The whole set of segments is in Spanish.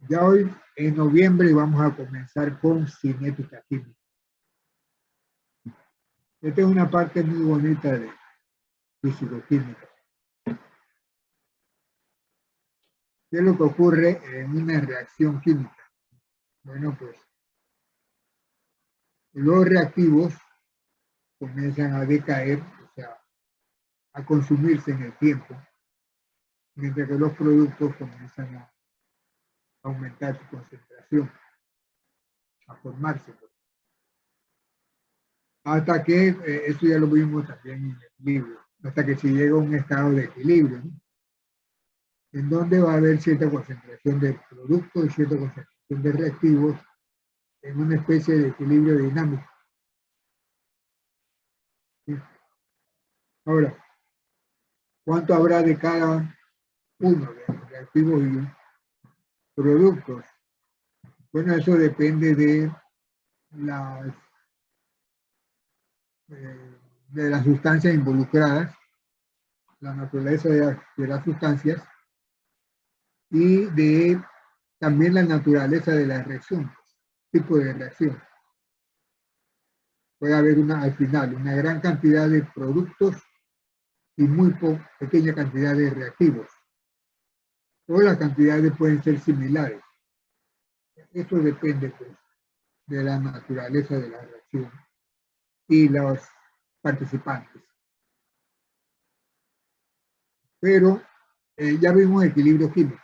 Ya hoy, en noviembre, vamos a comenzar con cinética química. Esta es una parte muy bonita de físico-química. ¿Qué es lo que ocurre en una reacción química? Bueno, pues los reactivos comienzan a decaer, o sea, a consumirse en el tiempo, mientras que los productos comienzan a aumentar su concentración, a formarse. Hasta que, eso ya lo vimos también en el libro, hasta que se llega a un estado de equilibrio, ¿no? En donde va a haber cierta concentración de productos y cierta concentración de reactivos en una especie de equilibrio dinámico. ¿Sí? Ahora, ¿cuánto habrá de cada uno de los reactivos y productos? Bueno, eso depende las, de las sustancias involucradas, la naturaleza de las sustancias y de también la naturaleza de la reacción, tipo de reacción. Puede haber al final una gran cantidad de productos y muy pequeña cantidad de reactivos. O las cantidades pueden ser similares. Eso depende pues, de la naturaleza de la reacción y los participantes. Pero ya vimos equilibrio químico.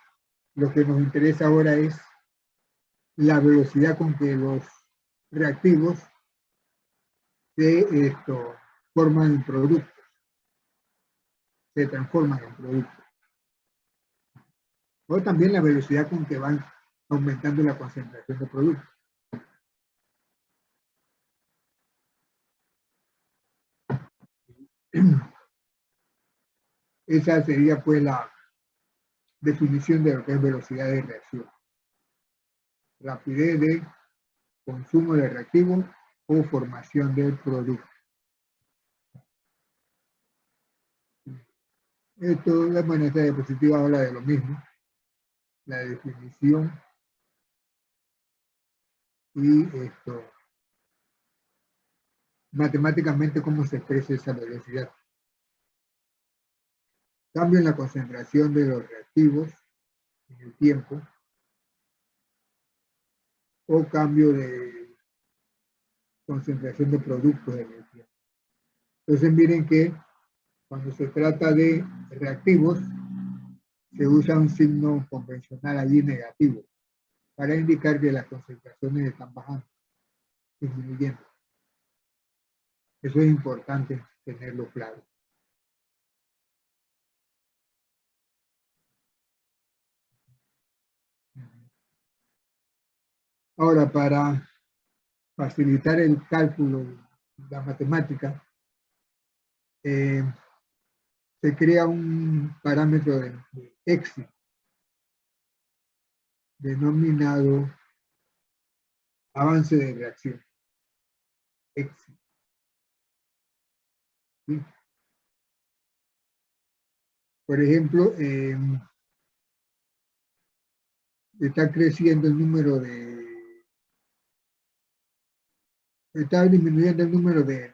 Lo que nos interesa ahora es la velocidad con que los reactivos se forman en productos, se transforman en productos. O también la velocidad con que van aumentando la concentración de productos. Esa sería pues la definición de lo que es velocidad de reacción. Rapidez de consumo de reactivo o formación del producto. Esto, bueno, esta diapositiva habla de lo mismo, la definición y matemáticamente cómo se expresa esa velocidad. Cambio en la concentración de los reactivos en el tiempo o cambio de concentración de productos en el tiempo. Entonces miren que cuando se trata de reactivos se usa un signo convencional allí negativo para indicar que las concentraciones están bajando, disminuyendo. Eso es importante tenerlo claro. Ahora, para facilitar el cálculo, la matemática, se crea un parámetro de EXI, denominado avance de reacción. EXI. ¿Sí? Por ejemplo, está creciendo el número está disminuyendo el número de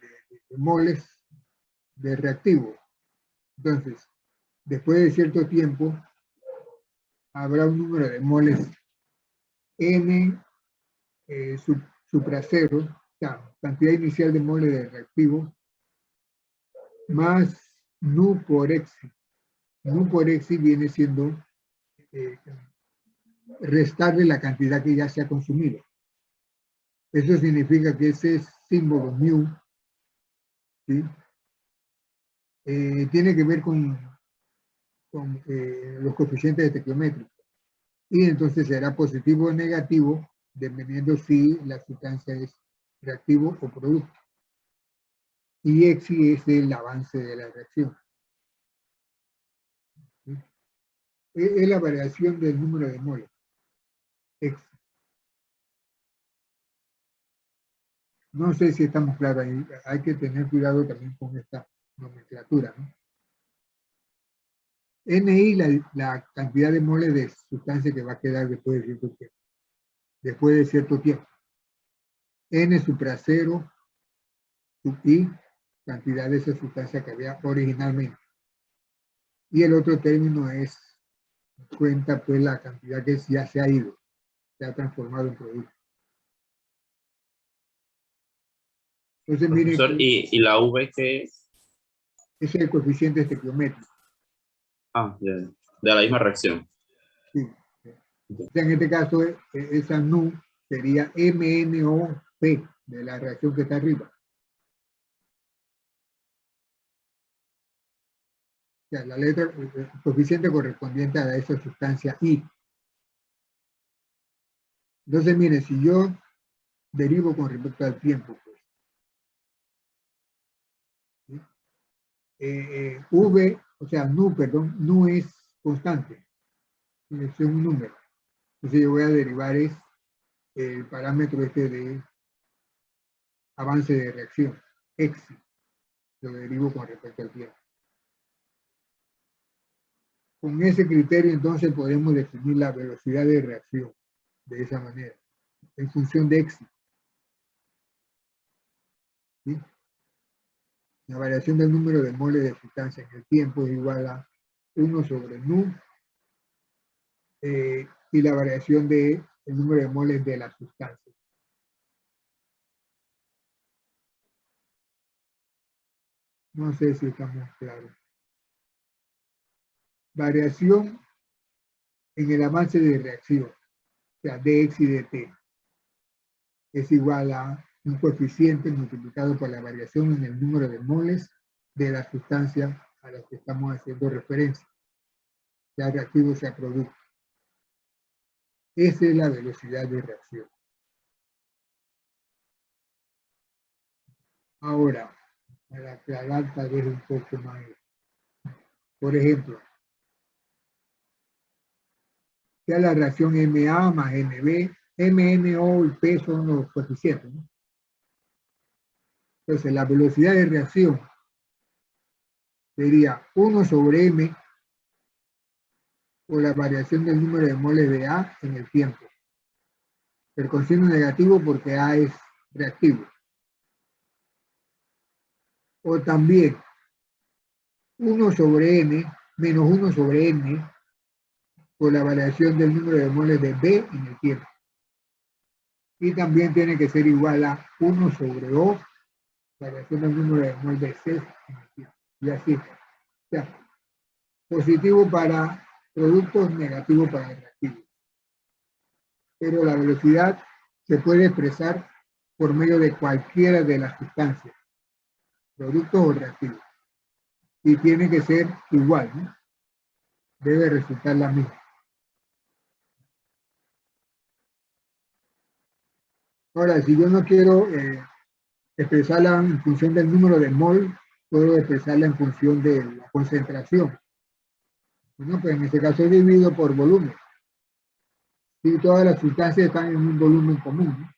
moles de reactivo. Entonces, después de cierto tiempo, habrá un número de moles N supra cero, o sea, cantidad inicial de moles de reactivo, más nu por Xi. Nu por Xi viene siendo restarle la cantidad que ya se ha consumido. Eso significa que ese símbolo mu, ¿sí? Tiene que ver con los coeficientes estequiométricos. Y entonces será positivo o negativo, dependiendo si la sustancia es reactivo o producto. Y Xi es el avance de la reacción. ¿Sí? Es la variación del número de moles. Xi. No sé si estamos claros ahí. Hay que tener cuidado también con esta nomenclatura, ¿no? NI, la cantidad de moles de sustancia que va a quedar después de cierto tiempo. Después de cierto tiempo. N supra 0 sub I, cantidad de esa sustancia que había originalmente. Y el otro término es, cuenta pues la cantidad que ya se ha ido, se ha transformado en producto. Entonces, miren, Profesor, ¿y la V qué es? ese es el coeficiente estequiométrico. Ah, de la misma reacción. Sí. O sea, en este caso, esa nu sería MNOP de la reacción que está arriba. O sea, la letra, el coeficiente correspondiente a esa sustancia I. Entonces, miren, si yo derivo con respecto al tiempo, pues, ¿sí? V, o sea, nu es constante, es un número. Entonces yo voy a derivar el parámetro este de avance de reacción, X, lo derivo con respecto al tiempo. Con ese criterio entonces podemos definir la velocidad de reacción de esa manera, en función de X. ¿Sí? La variación del número de moles de sustancia en el tiempo es igual a 1 sobre nu y la variación del número de moles de la sustancia. No sé si estamos claros. Variación en el avance de reacción, o sea, dx y dt, es igual a un coeficiente multiplicado por la variación en el número de moles de la sustancia a la que estamos haciendo referencia, sea reactivo, sea producto. Esa es la velocidad de reacción. Ahora, para aclarar tal vez un poco más, por ejemplo, sea la reacción MA más MB, MNO y P son los coeficientes, ¿no? Entonces, la velocidad de reacción sería 1 sobre M por la variación del número de moles de A en el tiempo. El con signo negativo porque A es reactivo. O también 1 sobre N menos 1 sobre N por la variación del número de moles de B en el tiempo. Y también tiene que ser igual a 1 sobre O, variación del número de moles de C en el tiempo. Y así. O sea, positivo para productos, negativo para reactivos. Pero la velocidad se puede expresar por medio de cualquiera de las sustancias, productos o reactivos. Y tiene que ser igual, ¿no? Debe resultar la misma. Ahora, si yo no quiero expresarla en función del número de mol, puedo expresarla en función de la concentración. Bueno, pues en este caso divido por volumen. Si todas las sustancias están en un volumen común, ¿no?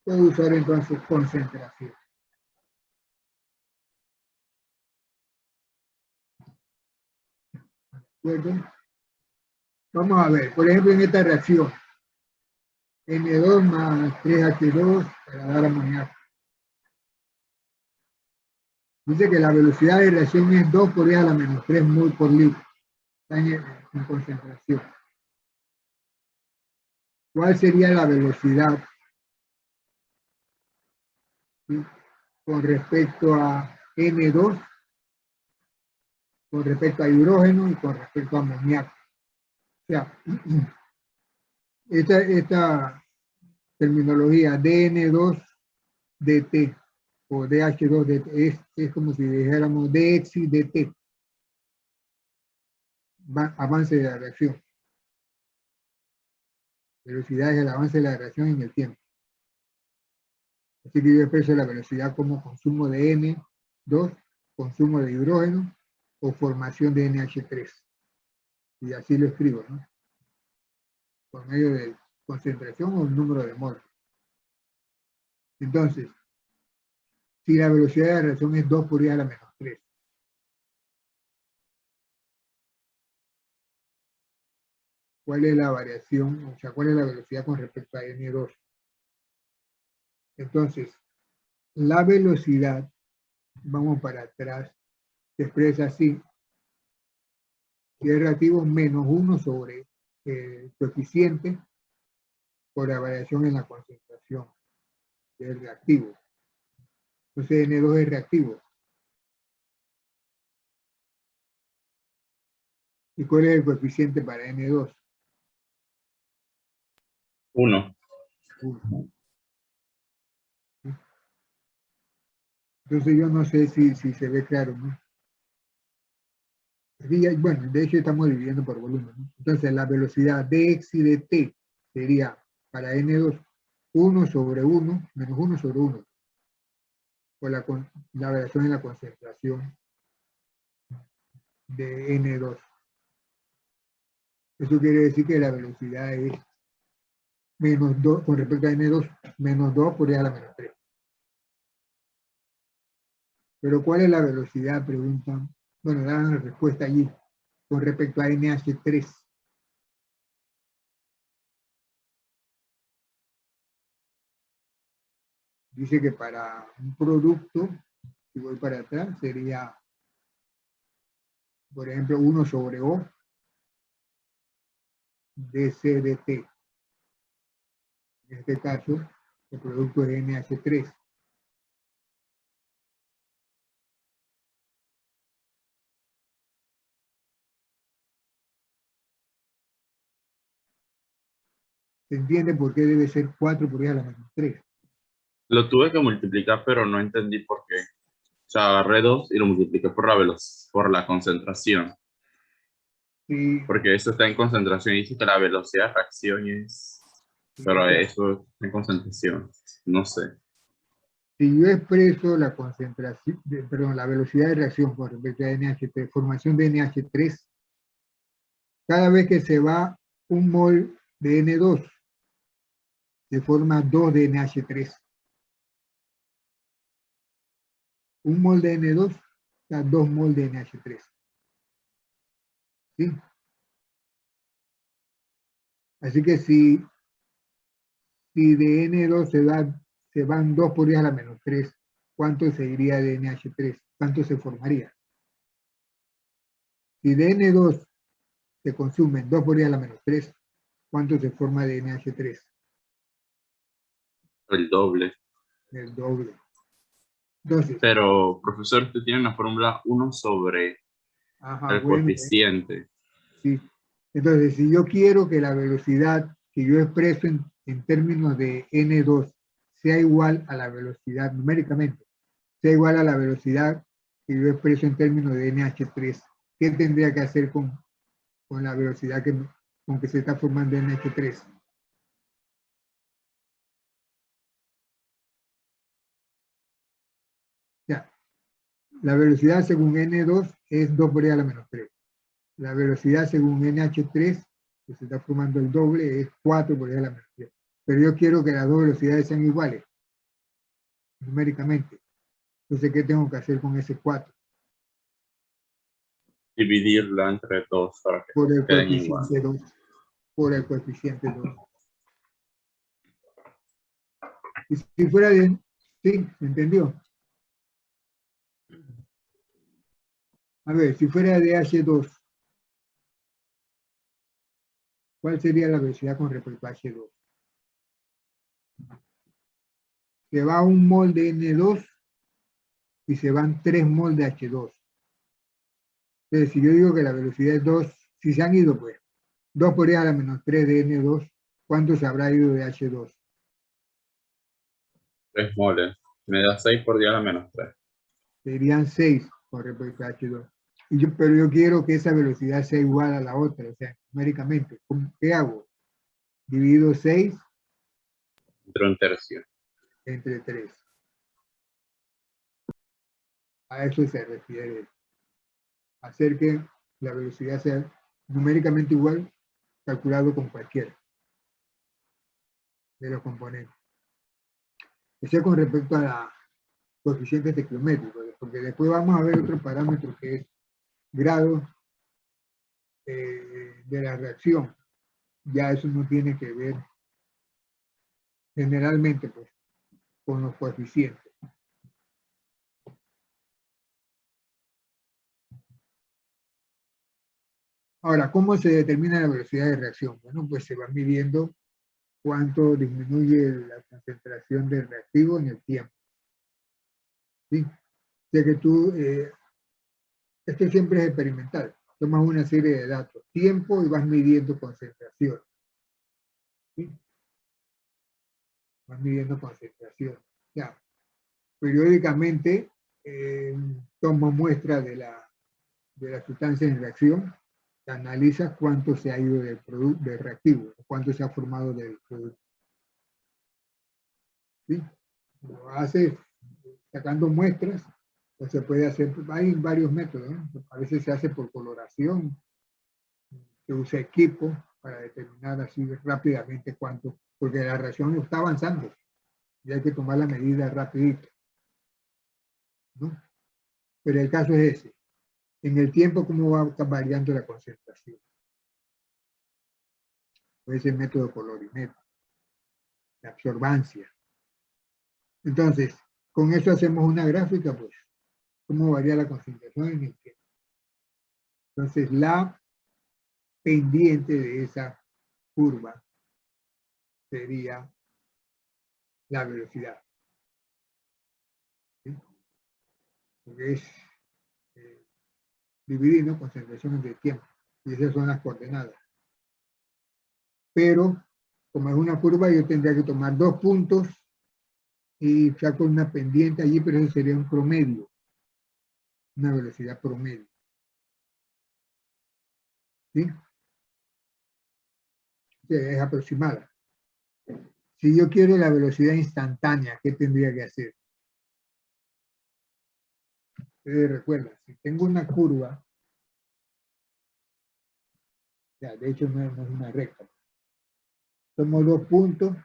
Puedo usar entonces concentración. ¿De acuerdo? Vamos a ver, por ejemplo, en esta reacción, N2 más 3H2 para dar amoníaco. Dice que la velocidad de reacción es 2 por 10 a la menos 3 mol por litro. Está en concentración. ¿Cuál sería la velocidad, ¿sí?, con respecto a N2, con respecto a hidrógeno y con respecto a amoníaco? O sea, esta terminología DN2DT o DH2DT es como si dijéramos dx y dt, avance de la reacción. Velocidad es el avance de la reacción en el tiempo. Así que yo expreso la velocidad como consumo de N2, consumo de hidrógeno o formación de NH3. Y así lo escribo, ¿no? Por medio de concentración o el número de mol. Entonces, si la velocidad de reacción es 2 por 10 a la menos 3, cuál es la variación, o sea, cuál es la velocidad con respecto a N2. Entonces, la velocidad, vamos para atrás, se expresa así, que es relativo menos 1 sobre el coeficiente por la variación en la concentración del reactivo. Entonces, N2 es reactivo. ¿Y cuál es el coeficiente para N2? 1. 1. Entonces yo no sé si se ve claro, ¿no? Aquí bueno, de hecho estamos dividiendo por volumen, ¿no? Entonces la velocidad de x y de t sería para N2 1 sobre 1 menos 1 sobre 1 por la variación en la concentración de N2. Eso quiere decir que la velocidad es menos 2, con respecto a N2, menos 2 por e a la menos 3. Pero ¿cuál es la velocidad? Preguntan. Bueno, dan la respuesta allí con respecto a NH3. Dice que para un producto, si voy para atrás, sería, por ejemplo, 1 sobre O dC dt. En este caso, el producto es NH3. ¿Se entiende por qué debe ser 4 por e a la menos 3? Lo tuve que multiplicar, pero no entendí por qué. O sea, agarré 2 y lo multipliqué por la por la concentración. Sí, Porque eso está en concentración y dice que la velocidad de reacción es... Pero o sea, eso está en concentración. No sé. si yo expreso la concentración, perdón, la velocidad de reacción con respecto a NH3, formación de NH3, cada vez que se va un mol de N2, se forma 2 de NH3. Un mol de N2 da 2 mol de NH3. ¿Sí? Así que si de N2 se van 2 por 10 a la menos 3, ¿cuánto se iría de NH3? ¿Cuánto se formaría? Si de N2 se consumen 2 por 10 a la menos 3, ¿cuánto se forma de NH3? El doble. El doble. Entonces, Pero, profesor, usted tiene una fórmula 1 sobre ajá, el bueno, coeficiente. sí. Entonces, si yo quiero que la velocidad que yo expreso en términos de N2 sea igual a la velocidad numéricamente, sea igual a la velocidad que yo expreso en términos de NH3, ¿qué tendría que hacer con la velocidad con que se está formando NH3? Ya, la velocidad según N2 es 2 por e a la menos 3. La velocidad según NH3, que se está formando el doble, es 4 por e a la menos 3. Pero yo quiero que las dos velocidades sean iguales, numéricamente. Entonces, ¿qué tengo que hacer con ese 4? Dividirla entre 2 para que Por el queden igual. coeficiente 2. Por el coeficiente 2. Y si fuera de... ¿Sí? ¿Me entendió? A ver, si fuera de H2, ¿cuál sería la velocidad con respecto a H2? Se va un mol de N2 y se van 3 mol de H2. Entonces, si yo digo que la velocidad es 2, si se han ido, pues, 2 por e a la menos 3 de N2, ¿cuánto se habrá ido de H2? 3 moles. Me da 6 por 10 a la menos 3. Serían 6 con respecto a H2. Pero yo quiero que esa velocidad sea igual a la otra, o sea, numéricamente. ¿Qué hago? Divido 6 Entre un tercio. entre 3. A eso se refiere. Hacer que la velocidad sea numéricamente igual, calculado con cualquiera de los componentes. Eso es con respecto a la coeficiente estequiométrico, porque después vamos a ver otro parámetro que es grado de la reacción. ya eso no tiene que ver generalmente pues, con los coeficientes. Ahora, ¿cómo se determina la velocidad de reacción? Bueno, pues se va midiendo cuánto disminuye la concentración del reactivo en el tiempo. ¿Sí? O sea que tú, esto siempre es experimental. Tomas una serie de datos, tiempo, y vas midiendo concentración. ¿Sí? Vas midiendo concentración. Ya. Periódicamente toma muestra de la sustancia en reacción, analiza cuánto se ha ido del producto, del reactivo, cuánto se ha formado del producto. ¿Sí? Lo hace sacando muestras, o se puede hacer, hay varios métodos, ¿no? A veces se hace por coloración, se usa equipo para determinar así rápidamente cuánto, porque la reacción está avanzando y hay que tomar la medida rapidito, ¿no? Pero el caso es ese. En el tiempo, ¿cómo va variando la concentración? Puede ser método colorimétrico, la absorbancia. Entonces, con eso hacemos una gráfica, pues, cómo varía la concentración en el tiempo. Entonces, la pendiente de esa curva sería la velocidad. ¿Sí? Porque es dividir, ¿no? Concentración entre tiempo. Y esas son las coordenadas. Pero, como es una curva, yo tendría que tomar 2 puntos y saco una pendiente allí, pero eso sería un promedio. Una velocidad promedio. ¿Sí? Es aproximada. Si yo quiero la velocidad instantánea, ¿qué tendría que hacer? Ustedes recuerdan, si tengo una curva, ya, de hecho no es una recta. Tomo 2 puntos,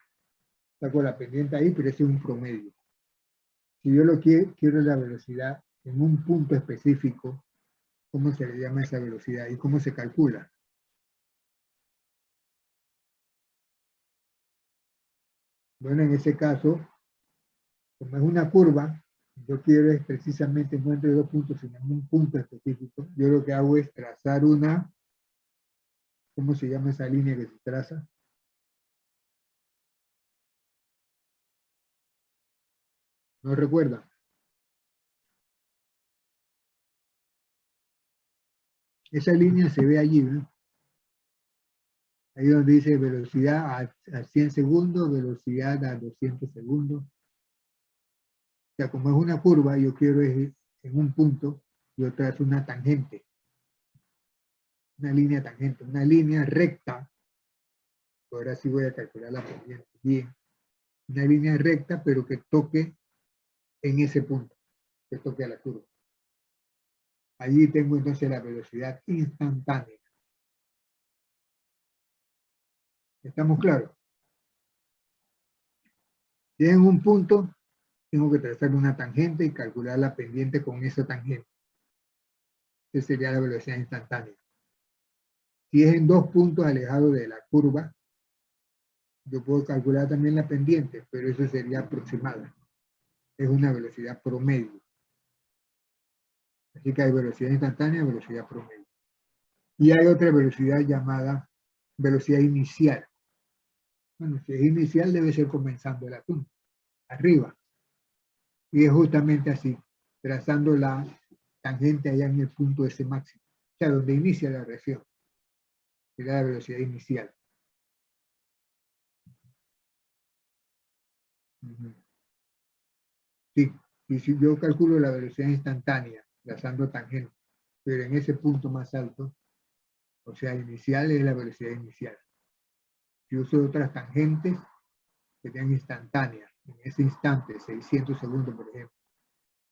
saco la pendiente ahí, pero ese es un promedio. Si yo lo quiero la velocidad en un punto específico, ¿cómo se le llama esa velocidad y cómo se calcula? Bueno, en ese caso, como es una curva, yo quiero es precisamente no entre 2 puntos, sino en un punto específico. Yo lo que hago es trazar una, ¿cómo se llama esa línea que se traza? ¿No recuerda? Esa línea se ve allí, ¿no? Ahí donde dice velocidad a 100 segundos, velocidad a 200 segundos. O sea, como es una curva, yo quiero es en un punto, yo trazo una tangente. Una línea tangente, una línea recta. Ahora sí voy a calcular la pendiente. Bien. Una línea recta, pero que toque en ese punto, que toque a la curva. Allí tengo entonces la velocidad instantánea. ¿Estamos claros? Si en un punto, tengo que trazar una tangente y calcular la pendiente con esa tangente. Esa sería la velocidad instantánea. Si es en 2 puntos alejados de la curva, yo puedo calcular también la pendiente, pero eso sería aproximada. Es una velocidad promedio. Así que hay velocidad instantánea y velocidad promedio. Y hay otra velocidad llamada velocidad inicial. Bueno, si es inicial debe ser comenzando el asunto, arriba. Y es justamente así, trazando la tangente allá en el punto ese máximo. O sea, donde inicia la reacción. Será la velocidad inicial. Sí, y si yo calculo la velocidad instantánea, trazando tangente, pero en ese punto más alto, o sea, inicial es la velocidad inicial. Si uso otras tangentes, serían instantáneas, en ese instante, 600 segundos, por ejemplo.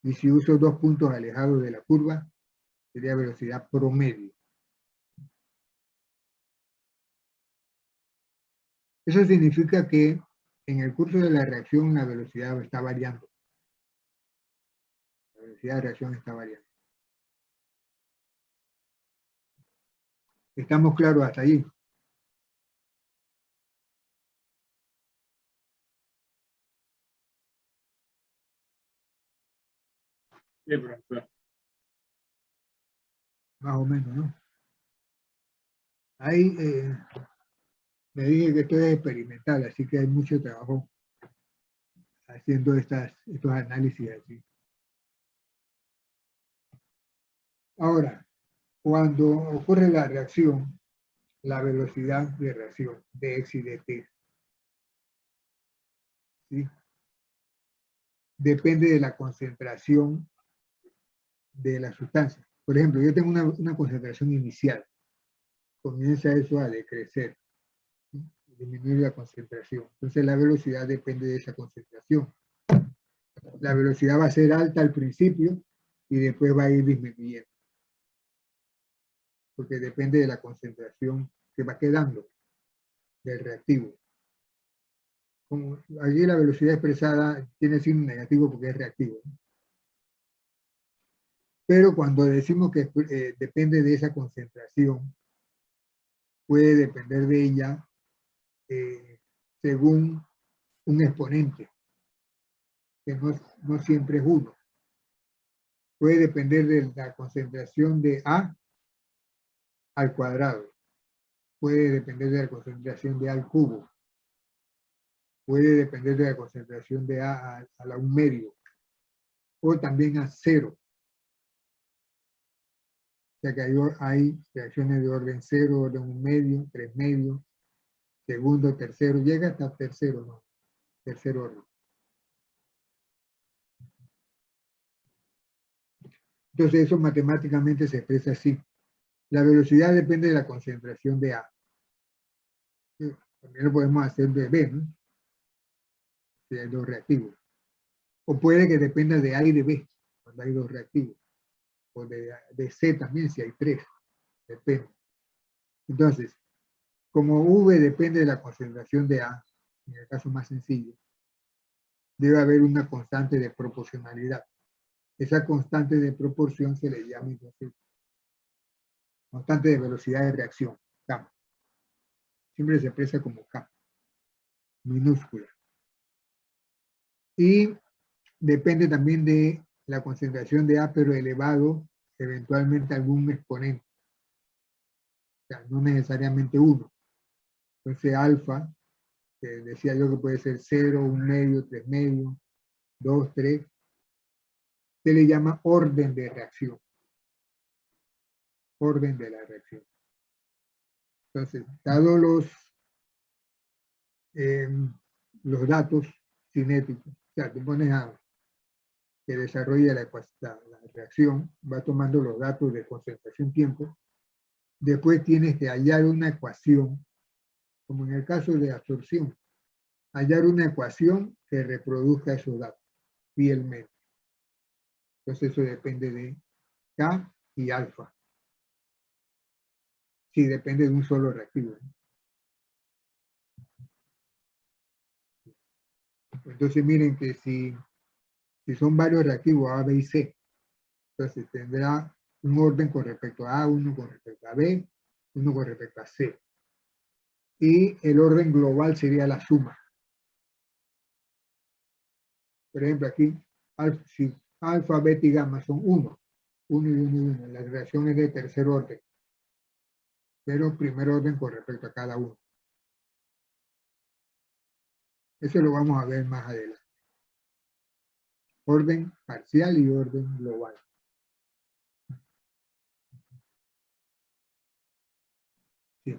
Y si uso 2 puntos alejados de la curva, sería velocidad promedio. Eso significa que en el curso de la reacción la velocidad está variando. La velocidad de reacción está variando. ¿Estamos claros hasta allí? Sí, profesor. Más o menos, ¿no? Ahí me dije que esto es experimental, así que hay mucho trabajo haciendo estos análisis así. Ahora, cuando ocurre la reacción, la velocidad de reacción de X y de T, ¿sí? Depende de la concentración de la sustancia. Por ejemplo, yo tengo una concentración inicial, comienza eso a decrecer, ¿sí? Disminuir la concentración. Entonces la velocidad depende de esa concentración. La velocidad va a ser alta al principio y después va a ir disminuyendo, porque depende de la concentración que va quedando del reactivo. Como allí la velocidad expresada tiene signo negativo porque es reactivo, ¿no? Pero cuando decimos que depende de esa concentración, puede depender de ella según un exponente, que no siempre es uno. Puede depender de la concentración de A al cuadrado, puede depender de la concentración de A al cubo, puede depender de la concentración de A a la 1/2, o también a 0. O sea que hay reacciones de orden 0, orden 1/2, 3/2, segundo, tercero, llega hasta tercero, ¿no? Tercer orden. Entonces eso matemáticamente se expresa así. La velocidad depende de la concentración de A. También lo podemos hacer de B, ¿no? Si hay dos reactivos. O puede que dependa de A y de B, cuando hay dos reactivos. O de C también, si hay tres. Depende. Entonces, como V depende de la concentración de A, en el caso más sencillo, debe haber una constante de proporcionalidad. Esa constante de proporción se le llama entonces constante de velocidad de reacción, K. Siempre se expresa como K, minúscula. Y depende también de la concentración de A, pero elevado eventualmente a algún exponente. O sea, no necesariamente uno. Entonces alfa, que decía yo que puede ser 0, 1/2, 3/2, 2, 3, se le llama orden de reacción. Orden de la reacción. Entonces, dados los datos cinéticos, o sea, tú pones a que desarrolla la reacción, va tomando los datos de concentración-tiempo, después tienes que hallar una ecuación, como en el caso de absorción, hallar una ecuación que reproduzca esos datos fielmente. Entonces eso depende de K y alfa. Sí, depende de un solo reactivo, ¿no? Entonces miren que si son varios reactivos A, B y C, entonces tendrá un orden con respecto a A, uno con respecto a B, uno con respecto a C. Y el orden global sería la suma. Por ejemplo, aquí, si alfa, beta y gamma son 1, 1 y 1 y 1, la reacción es de tercer orden, pero primer orden con respecto a cada uno. Eso lo vamos a ver más adelante. Orden parcial y orden global. Sí.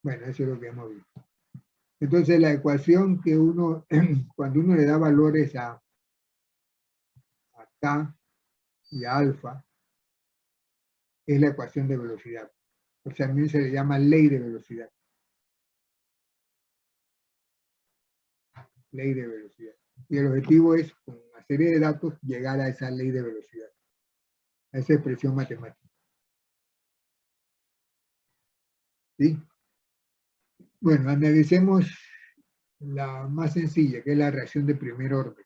Bueno, eso es lo que hemos visto. Entonces, la ecuación que uno, cuando uno le da valores a K y a alfa, es la ecuación de velocidad. O sea, también se le llama ley de velocidad. Ley de velocidad. Y el objetivo es, con una serie de datos, llegar a esa ley de velocidad, a esa expresión matemática. ¿Sí? Bueno, analicemos la más sencilla, que es la reacción de primer orden.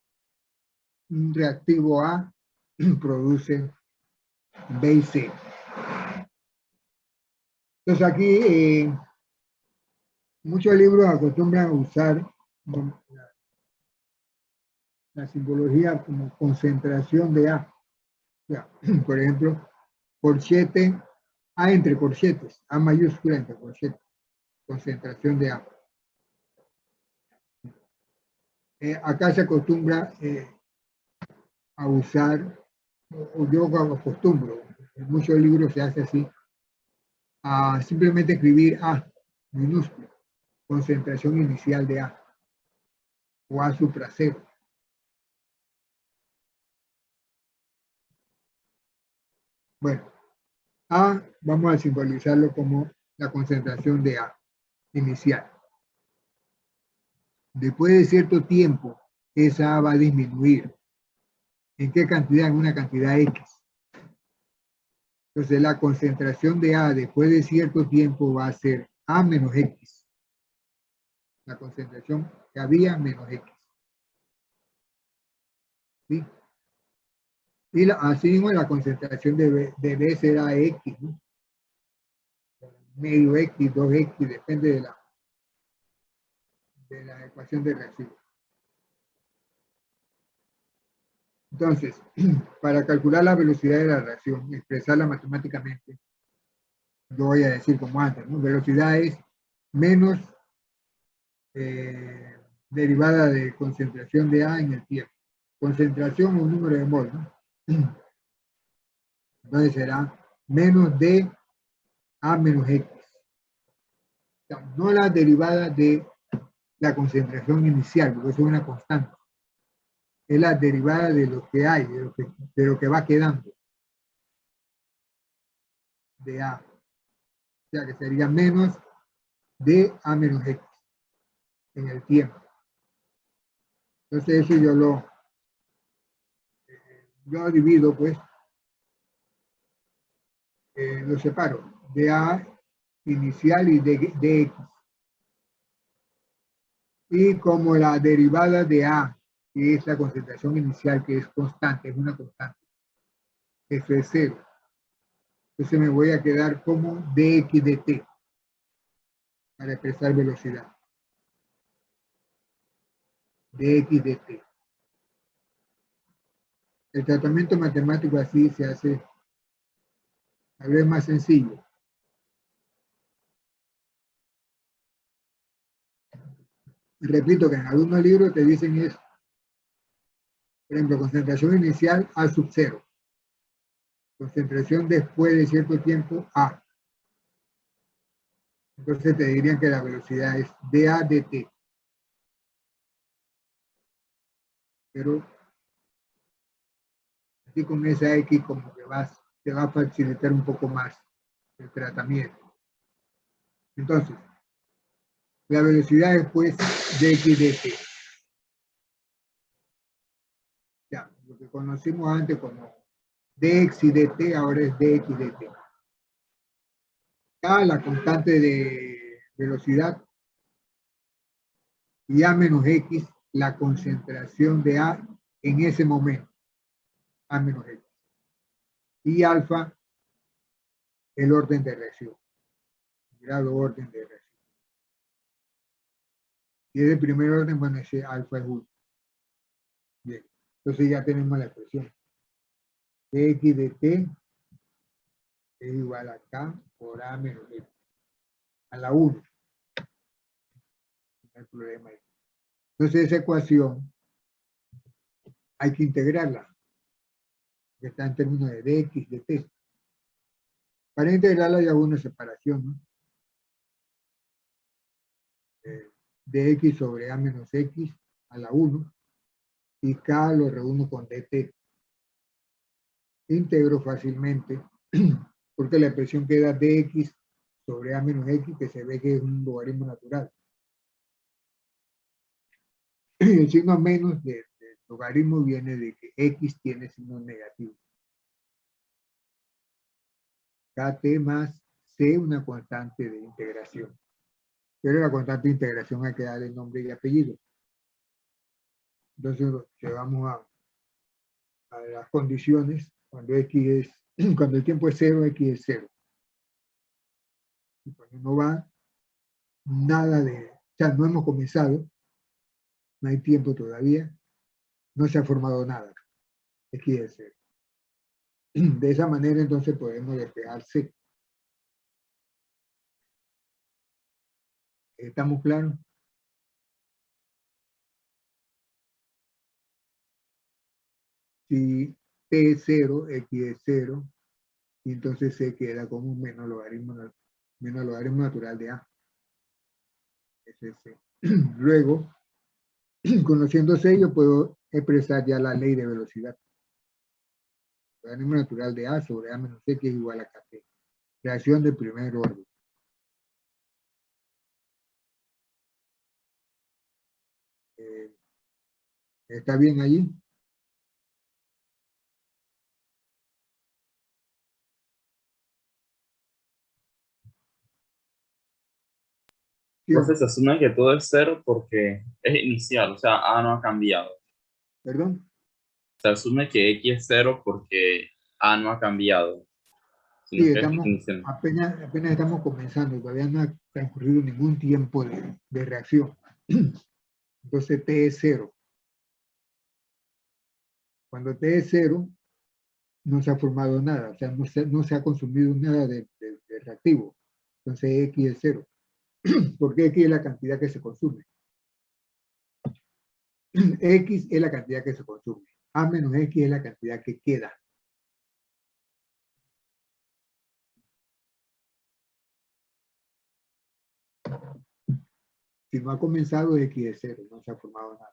Un reactivo A produce B y C. Entonces aquí muchos libros acostumbran a usar la simbología como concentración de A. Ya, por ejemplo, corchete, A entre corchetes, A mayúscula entre corchetes, concentración de A. Acá se acostumbra a usar, o yo acostumbro, en muchos libros se hace así, a simplemente escribir A minúscula, concentración inicial de A, o A supracero. Bueno, A vamos a simbolizarlo como la concentración de A inicial. Después de cierto tiempo, esa A va a disminuir. ¿En qué cantidad? En una cantidad X. Entonces la concentración de A después de cierto tiempo va a ser A menos X. La concentración que había menos X. ¿Sí? Y así mismo la concentración de B será X, ¿no? Medio X, 2X, depende de la ecuación de reacción. Entonces, para calcular la velocidad de la reacción, expresarla matemáticamente, yo voy a decir como antes, ¿no? Velocidad es menos derivada de concentración de A en el tiempo. Concentración o número de mol, ¿no? Entonces será menos de A menos X. O sea, no la derivada de la concentración inicial, porque eso es una constante. Es la derivada de lo que hay, de lo que va quedando de A. O sea que sería menos de A menos X en el tiempo. Entonces eso yo lo divido, pues, lo separo de A inicial y de X. Y como la derivada de A, que es la concentración inicial, que es constante, es una constante, F es 0. Entonces me voy a quedar como dx de t para expresar velocidad. Dx de t. El tratamiento matemático así se hace a vez más sencillo. Repito que en algunos libros te dicen es, por ejemplo, concentración inicial A sub 0. Concentración después de cierto tiempo A. Entonces te dirían que la velocidad es dA dt. Pero así con esa X como que te va a facilitar un poco más el tratamiento. Entonces, la velocidad es pues dx dt. Ya, lo que conocimos antes como dx y dt ahora es dx dt. K, la constante de velocidad, y A menos X, la concentración de A en ese momento, A menos X. Y alfa, el orden de reacción, el grado orden de reacción. Si es de primer orden, bueno, ese alfa es 1. Bien, entonces ya tenemos la expresión. Dx de t es igual a K por A menos X, a la 1. No hay problema ahí. Entonces esa ecuación hay que integrarla, que está en términos de dx de t. Para integrarla ya hago una separación, ¿no? De x sobre a menos x a la 1 y k lo reúno con dt. Integro fácilmente porque la expresión queda dx sobre a menos x, que se ve que es un logaritmo natural. El signo menos del logaritmo viene de que x tiene signo negativo. Kt más c, una constante de integración. Pero la constante de integración hay que darle nombre y apellido. Entonces llevamos a las condiciones cuando cuando el tiempo es 0, x es 0. Y cuando no va, nada o sea, no hemos comenzado, no hay tiempo todavía, no se ha formado nada, x es 0. De esa manera entonces podemos despejar C. ¿Estamos claros? Si T es 0, X es 0, y entonces C queda como un menos logaritmo natural de A. Ese es C. Luego, conociendo C, yo puedo expresar ya la ley de velocidad. Logaritmo natural de A sobre A menos X es igual a KT. Reacción de primer orden. ¿Está bien allí? ¿Sí o Entonces no? se asume que todo es cero porque es inicial, o sea, A no ha cambiado. ¿Perdón? Se asume que X es cero porque A no ha cambiado, Sí, sino que es inicial. apenas estamos comenzando, todavía no ha transcurrido ningún tiempo de reacción. Entonces T es 0. Cuando T es 0, no se ha formado nada, o sea, no se ha consumido nada de reactivo. Entonces X es 0. Porque X es la cantidad que se consume. X es la cantidad que se consume. A menos X es la cantidad que queda. Si no ha comenzado, X es 0, no se ha formado nada.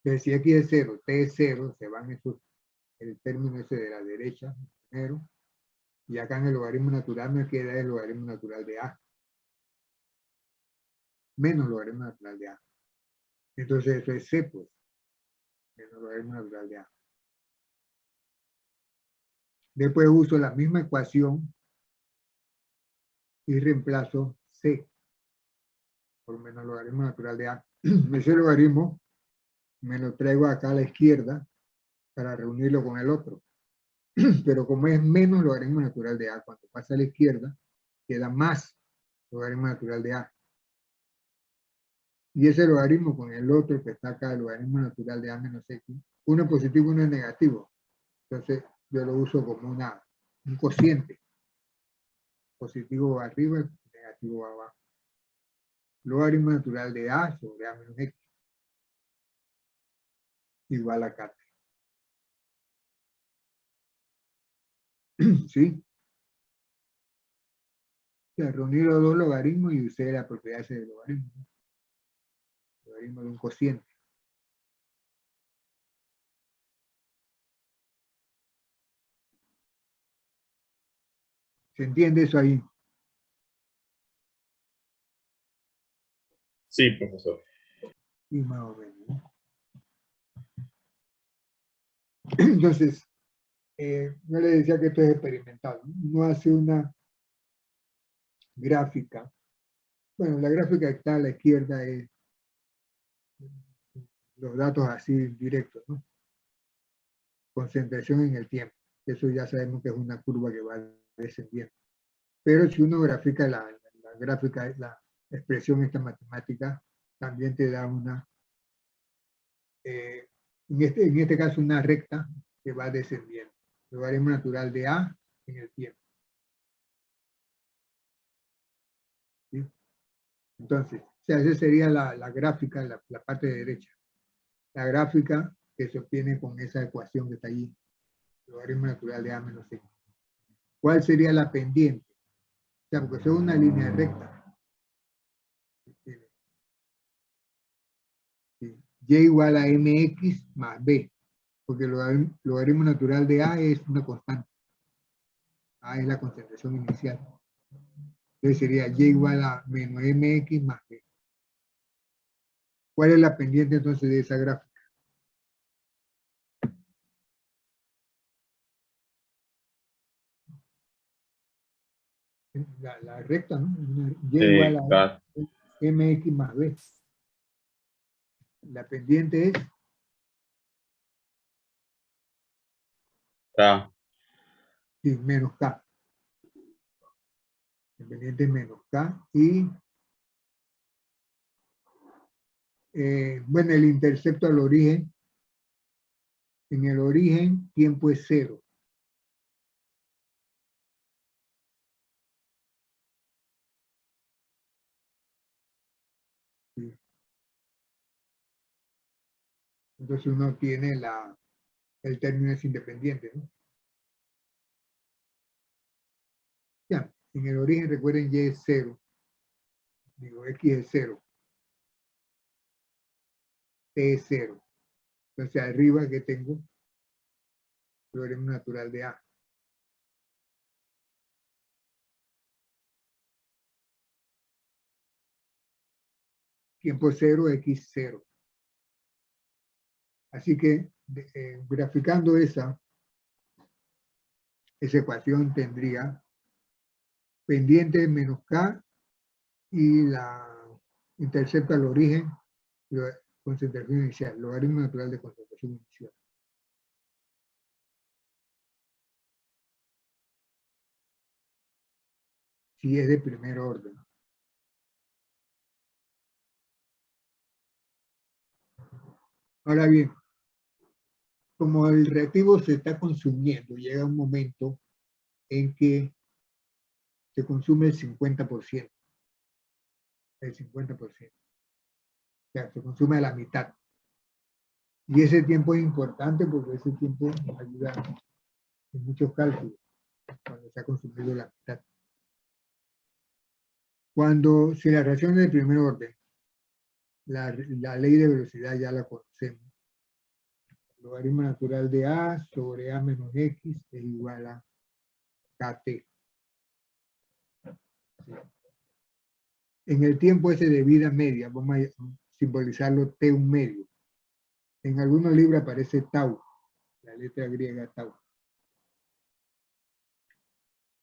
Entonces, si X es 0, T es 0, se van el término ese de la derecha, primero, y acá en el logaritmo natural me queda el logaritmo natural de A, menos logaritmo natural de A. Entonces eso es C, pues, menos logaritmo natural de A. Después uso la misma ecuación y reemplazo C por menos logaritmo natural de A. Ese logaritmo me lo traigo acá a la izquierda para reunirlo con el otro. Pero como es menos logaritmo natural de A, cuando pasa a la izquierda, queda más logaritmo natural de A. Y ese logaritmo con el otro que está acá, el logaritmo natural de A menos X, uno es positivo y uno es negativo. Entonces yo lo uso como un cociente. Positivo va arriba, negativo va abajo. Logaritmo natural de A sobre A menos X igual a K. ¿Sí? O sea, reuní los dos logaritmos y usé la propiedad de ese logaritmo. Logaritmo de un cociente. ¿Se entiende eso ahí? Sí, profesor. Y más o menos, ¿no? Entonces, yo le decía que esto es experimental. Uno hace una gráfica. Bueno, la gráfica que está a la izquierda es los datos así directos, ¿no? Concentración en el tiempo. Eso ya sabemos que es una curva que va descendiendo. Pero si uno grafica la gráfica, la expresión esta matemática, también te da en este caso, una recta que va descendiendo. Logaritmo natural de A en el tiempo. ¿Sí? Entonces, o sea, esa sería la gráfica, la parte de derecha. La gráfica que se obtiene con esa ecuación que está allí. Logaritmo natural de A menos X. ¿Cuál sería la pendiente? O sea, porque eso es una línea recta. Y igual a mx más b, porque el logaritmo natural de A es una constante. A es la concentración inicial. Entonces sería y igual a menos mx más b. ¿Cuál es la pendiente entonces de esa gráfica? La recta, ¿no? Y igual a K, mx más b. La pendiente es K. sí, menos k. La pendiente es menos k. Y bueno, el intercepto al origen En el origen, tiempo es 0. ¿Sí? Entonces uno tiene el término es independiente, ¿no? Ya, en el origen recuerden y es 0. Digo, x es 0. T es 0. Entonces arriba que tengo, teorema natural de A. Tiempo 0, x 0. Así que graficando esa ecuación tendría pendiente menos k y la intercepta al origen, concentración inicial, logaritmo natural de concentración inicial. Si es de primer orden. Ahora bien, como el reactivo se está consumiendo, llega un momento en que se consume el 50%. El 50%. O sea, se consume a la mitad. Y ese tiempo es importante porque ese tiempo nos ayuda en muchos cálculos, cuando se ha consumido la mitad. Cuando, si la reacción es de primer orden, la ley de velocidad ya la conocemos. El logaritmo natural de A sobre A menos X es igual a KT. ¿Sí? En el tiempo ese de vida media, vamos a simbolizarlo T1 medio. En algunos libros aparece tau, la letra griega tau.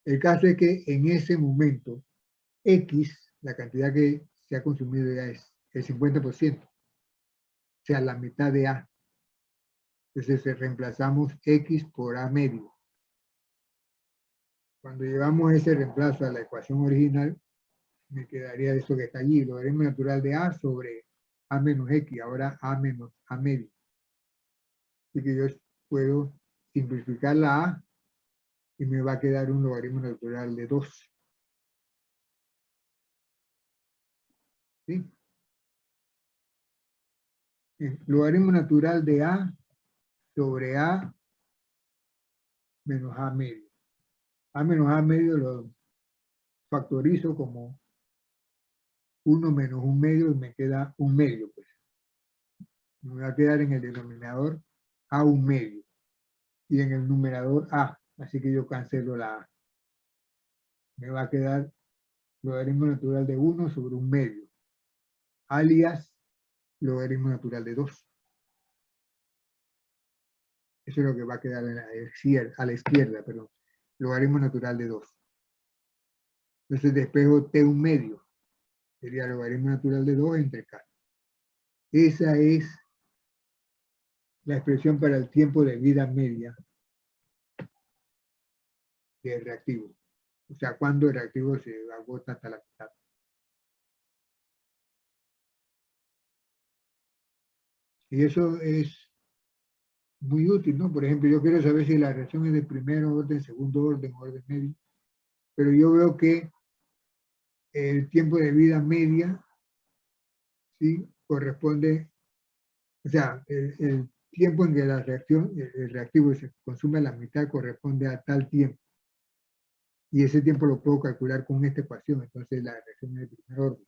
El caso es que en ese momento, X, la cantidad que se ha consumido ya es el 50%, o sea, la mitad de A. Entonces reemplazamos X por A medio. Cuando llevamos ese reemplazo a la ecuación original, me quedaría eso que está allí, logaritmo natural de A sobre A menos X, ahora A menos A medio. Así que yo puedo simplificar la A y me va a quedar un logaritmo natural de 2. ¿Sí? Logaritmo natural de A sobre A menos A medio. A menos A medio lo factorizo como 1 menos 1 medio y me queda 1 medio. Pues. Me va a quedar en el denominador A1 medio y en el numerador A. Así que yo cancelo la A. Me va a quedar logaritmo natural de 1 sobre 1 medio, alias logaritmo natural de 2. Eso es lo que va a quedar a la izquierda, perdón. Logaritmo natural de 2. Entonces despejo T1 medio. Sería logaritmo natural de 2 entre K. Esa es la expresión para el tiempo de vida media del reactivo. O sea, cuando el reactivo se agota hasta la mitad. Y eso es muy útil, ¿no? Por ejemplo, yo quiero saber si la reacción es de primer orden, segundo orden, orden medio. Pero yo veo que el tiempo de vida media, ¿sí? Corresponde, o sea, el tiempo en que la reacción, el reactivo se consume a la mitad corresponde a tal tiempo. Y ese tiempo lo puedo calcular con esta ecuación. Entonces la reacción es de primer orden.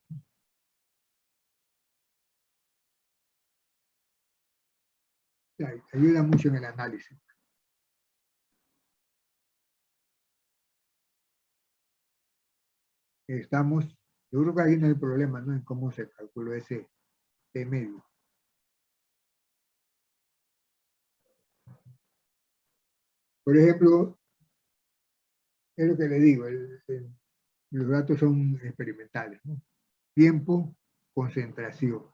O sea, ayuda mucho en el análisis. Estamos, yo creo que ahí no hay problema, ¿no? En cómo se calculó ese T medio. Por ejemplo, es lo que le digo, los datos son experimentales, ¿no? Tiempo, concentración.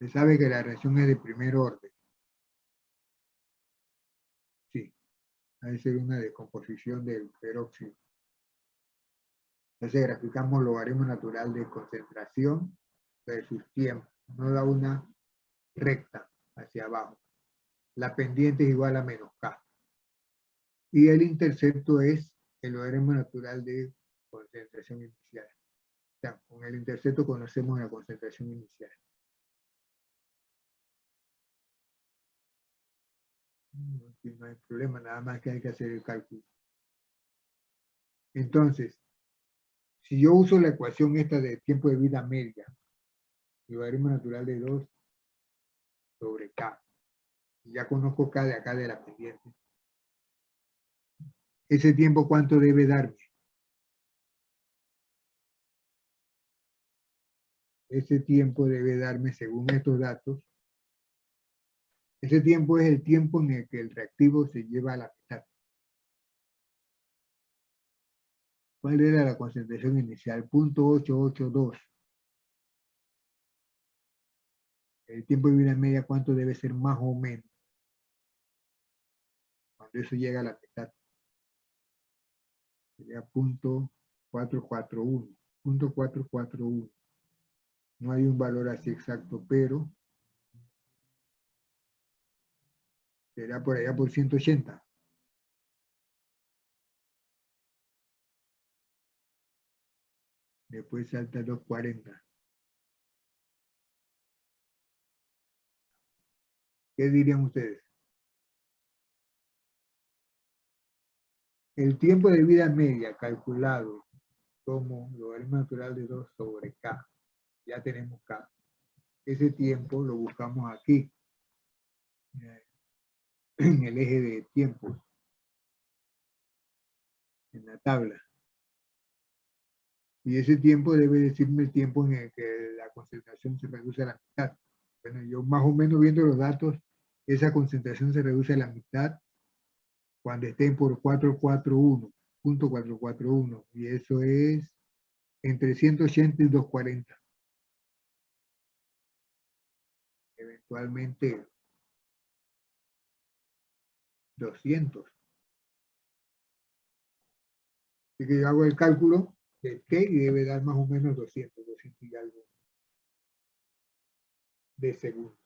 Se sabe que la reacción es de primer orden. Sí, hay que ser una decomposición del peróxido. Entonces graficamos logaritmo natural de concentración versus tiempo. No da una recta hacia abajo. la pendiente es igual a menos K. Y el intercepto es el logaritmo natural de concentración inicial. O sea, con el intercepto conocemos la concentración inicial. Aquí no hay problema, nada más que hay que hacer el cálculo. Entonces, si yo uso la ecuación esta de tiempo de vida media, el logaritmo natural de 2 sobre K, ya conozco K de acá de la pendiente, ese tiempo ¿cuánto debe darme? Ese tiempo debe darme, según estos datos, ese tiempo es el tiempo en el que el reactivo se lleva a la mitad. ¿Cuál era la concentración inicial? 0.882. El tiempo de vida media, ¿cuánto debe ser más o menos? Cuando eso llega a la mitad. Sería 0.441. 0.441. No hay un valor así exacto, pero será por allá por 180. Después salta a 240. ¿Qué dirían ustedes? El tiempo de vida media calculado como logaritmo natural de 2 sobre K. Ya tenemos K. Ese tiempo lo buscamos aquí, en el eje de tiempo, en la tabla. Y ese tiempo debe decirme el tiempo en el que la concentración se reduce a la mitad. Bueno, yo más o menos viendo los datos, esa concentración se reduce a la mitad cuando estén por 441, punto 441, y eso es entre 180 y 240. Eventualmente 200. Así que yo hago el cálculo de T y debe dar más o menos 200 y algo de segundos.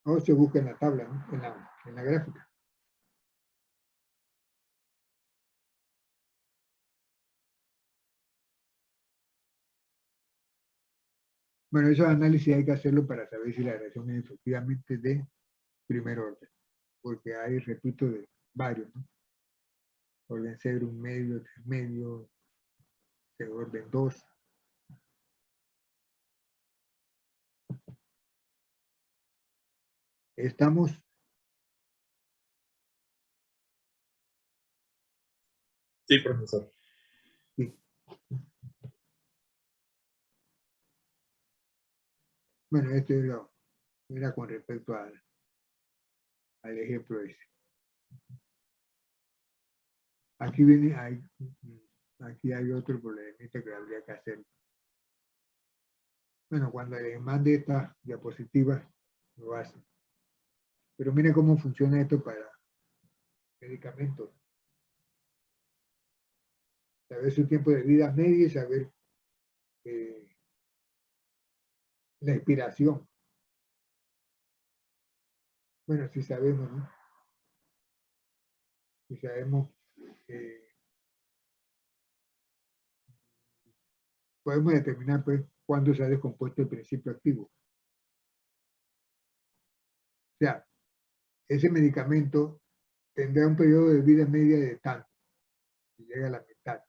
O se busca en la tabla, ¿no? en la gráfica. Bueno, esos análisis hay que hacerlo para saber si la reacción es efectivamente de primer orden, porque hay, repito, de varios, ¿no? Orden 0, 1 medio, 3 medio, de orden 2. Estamos. Sí, profesor. Sí. Bueno, esto era con respecto al ejemplo ese. Aquí viene, aquí hay otro problemita que habría que hacer. Bueno, cuando le mande estas diapositivas, lo hace. Pero mire cómo funciona esto para medicamentos. Saber su tiempo de vida media y saber la expiración. Bueno, si sabemos, ¿no? Si sabemos, podemos determinar, pues, cuándo se ha descompuesto el principio activo. O sea, ese medicamento tendrá un periodo de vida media de tanto, si llega a la mitad.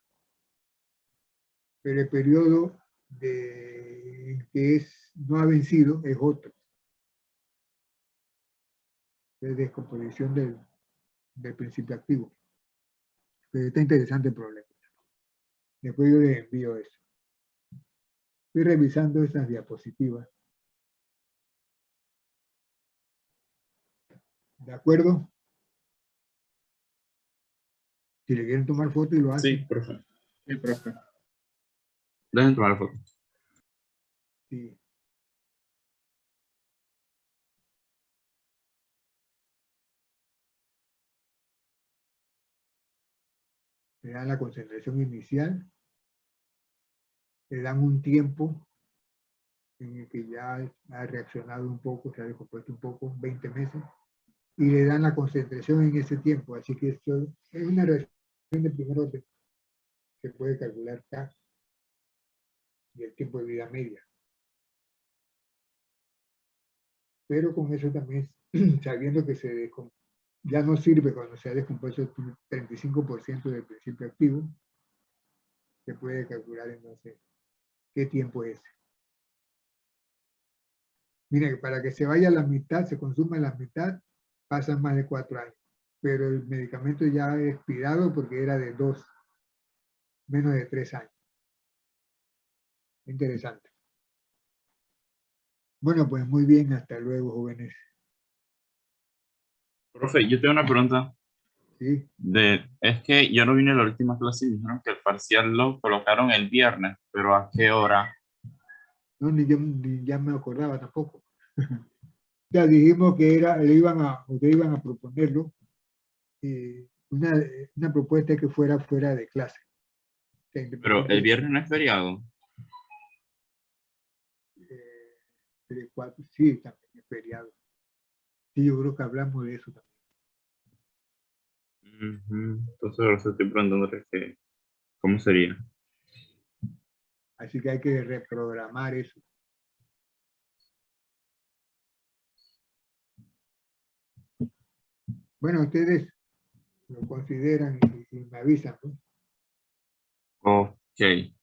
Pero el periodo que no ha vencido es otro. De descomposición del principio activo. Pero está interesante el problema. Después yo les envío eso. Estoy revisando esas diapositivas. ¿De acuerdo? Si le quieren tomar foto y lo hacen. Sí, profe. Sí, profe. Dejen tomar foto. Sí. Le dan la concentración inicial, le dan un tiempo en el que ya ha reaccionado un poco, se ha descompuesto un poco, 20 meses, y le dan la concentración en ese tiempo. Así que esto es una reacción de primer orden que puede calcular K y el tiempo de vida media. Pero con eso también, sabiendo que ya no sirve cuando se ha descompuesto el 35% del principio activo, se puede calcular entonces qué tiempo es. Mira, que para que se vaya a la mitad, se consuma la mitad, pasan más de 4 años. Pero el medicamento ya ha expirado porque era de 2, menos de 3 años. Interesante. Bueno, pues muy bien, hasta luego, jóvenes. Profe, yo tengo una pregunta. ¿Sí? Es que yo no vine a la última clase y me dijeron que el parcial lo colocaron el viernes, pero ¿a qué hora? No, ni ya me acordaba tampoco. Ya dijimos que ustedes iban a proponerlo, una propuesta que fuera fuera de clase. O sea, Pero el independiente, viernes no es feriado. 3, 4, sí, también es feriado. Sí, yo creo que hablamos de eso también. Ujú. Entonces ahora estoy preguntando cómo sería. Así que hay que reprogramar eso. Bueno, ustedes lo consideran y me avisan, ¿no? Ok, está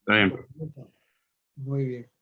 bien, profe. Muy bien.